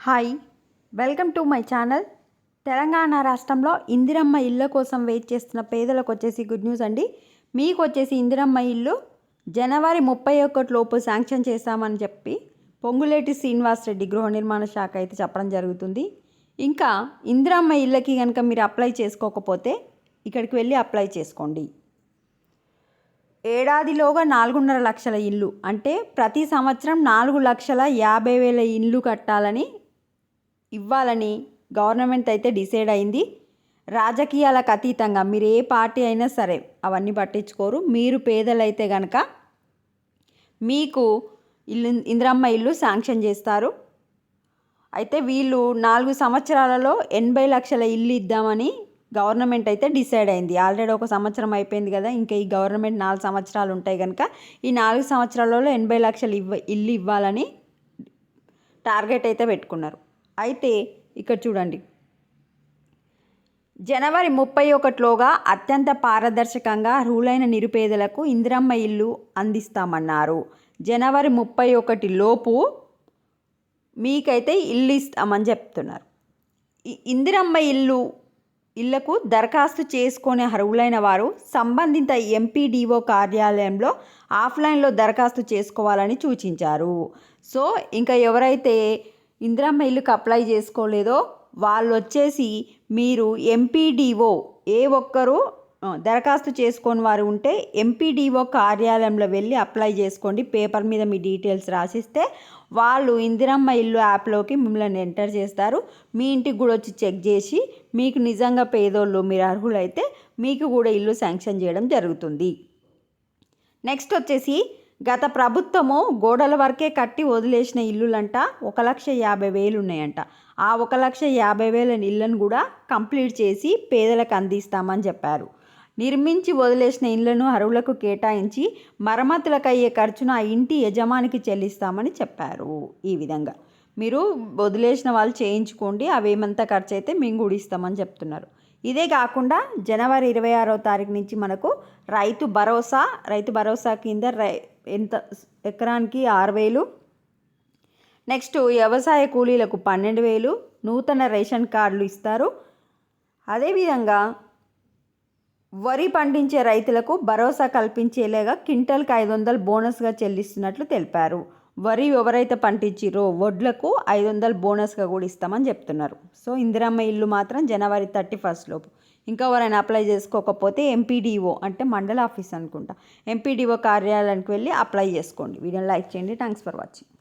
Hi, welcome to my channel. Telangana రాష్ట్రంలో ఇందిరమ్మ ఇళ్ళ కోసం వెయిట్ చేస్తున్న పేదలకు వచ్చేసి గుడ్ న్యూస్ అండి. మీకు వచ్చేసి ఇందిరమ్మ ఇల్లు జనవరి 31 లోపు శాంక్షన్ చేస్తామని చెప్పి పొంగులేటి శ్రీనివాసరెడ్డి గృహ నిర్మాణ శాఖ అయితే చెప్పడం జరుగుతుంది. ఇంకా ఇందిరమ్మ ఇళ్ళకి కనుక మీరు అప్లై చేసుకోకపోతే ఇక్కడికి వెళ్ళి అప్లై చేసుకోండి. ఏడాదిలోగా 4.5 లక్షల ఇల్లు అంటే ప్రతి సంవత్సరం 4,50,000 ఇల్లు కట్టాలని ఇవ్వాలని గవర్నమెంట్ అయితే డిసైడ్ అయింది. రాజకీయాలకు అతీతంగా మీరు ఏ పార్టీ అయినా సరే అవన్నీ పట్టించుకోరు. మీరు పేదలైతే కనుక మీకు ఇందిరమ్మ ఇల్లు శాంక్షన్ చేస్తారు. అయితే వీళ్ళు 4 సంవత్సరాలలో 80 లక్షల ఇల్లు ఇద్దామని గవర్నమెంట్ అయితే డిసైడ్ అయింది. ఆల్రెడీ 1 సంవత్సరం అయిపోయింది కదా, ఇంకా ఈ గవర్నమెంట్ 4 సంవత్సరాలు ఉంటాయి కనుక ఈ 4 సంవత్సరాలలో 80 లక్షలు ఇల్లు ఇవ్వాలని టార్గెట్ అయితే పెట్టుకున్నారు. అయితే ఇక్కడ చూడండి, జనవరి 31లోగా అత్యంత పారదర్శకంగా అర్హులైన నిరుపేదలకు ఇందిరమ్మ ఇల్లు అందిస్తామన్నారు. జనవరి 31 లోపు మీకైతే ఇల్లు ఇస్తామని చెప్తున్నారు. ఇందిరమ్మ ఇళ్లకు దరఖాస్తు చేసుకునే అర్హులైన వారు సంబంధిత ఎంపీడీఓ కార్యాలయంలో ఆఫ్లైన్లో దరఖాస్తు చేసుకోవాలని సూచించారు. సో ఇంకా ఎవరైతే ఇందిరమ్మ ఇల్లుకి అప్లై చేసుకోలేదో వాళ్ళు వచ్చేసి మీరు ఎంపీడీఓ ఏ ఒక్కరు దరఖాస్తు చేసుకొని వారు ఉంటే ఎంపీడీఓ కార్యాలయంలో వెళ్ళి అప్లై చేసుకోండి. పేపర్ మీద మీ డీటెయిల్స్ రాసిస్తే వాళ్ళు ఇందిరమ్మ ఇల్లు యాప్లోకి మిమ్మల్ని ఎంటర్ చేస్తారు. మీ ఇంటికి కూడా వచ్చి చెక్ చేసి మీకు నిజంగా పేదోళ్ళు మీరు అర్హులైతే మీకు కూడా ఇల్లు శాంక్షన్ చేయడం జరుగుతుంది. నెక్స్ట్ వచ్చేసి గత ప్రభుత్వము గోడల వరకే కట్టి వదిలేసిన ఇల్లులంట 1,50,000 ఉన్నాయంట. ఆ 1,50,000 ఇళ్ళను కూడా కంప్లీట్ చేసి పేదలకు అందిస్తామని చెప్పారు. నిర్మించి వదిలేసిన ఇళ్లను అర్హులకు కేటాయించి మరమ్మతులకు అయ్యే ఖర్చును ఆ ఇంటి యజమానికి చెల్లిస్తామని చెప్పారు. ఈ విధంగా మీరు వదిలేసిన వాళ్ళు చేయించుకోండి, అవేమంతా ఖర్చు అయితే మేము కూడా ఇస్తామని చెప్తున్నారు. ఇదే కాకుండా జనవరి 26వ తారీఖు నుంచి మనకు రైతు భరోసా కింద ఎంత ఎకరానికి 6,000, నెక్స్ట్ వ్యవసాయ కూలీలకు 12,000 నూతన రేషన్ కార్డులు ఇస్తారు. అదేవిధంగా వరి పండించే రైతులకు భరోసా కల్పించేలాగా క్వింటల్కి 500 బోనస్గా చెల్లిస్తున్నట్లు తెలిపారు. వరి ఎవరైతే పండించిరో వడ్లకు 500 బోనస్గా కూడా ఇస్తామని చెప్తున్నారు. సో ఇందిరమ్మ ఇల్లు మాత్రం జనవరి 31 లోపు. ఇంకా ఎవరైనా అప్లై చేసుకోకపోతే ఎంపీడీఓ అంటే మండల ఆఫీస్ అనుకుంటా, ఎంపీడీఓ కార్యాలయానికి వెళ్ళి అప్లై చేసుకోండి. వీడియోని లైక్ చేయండి. Thanks for watching.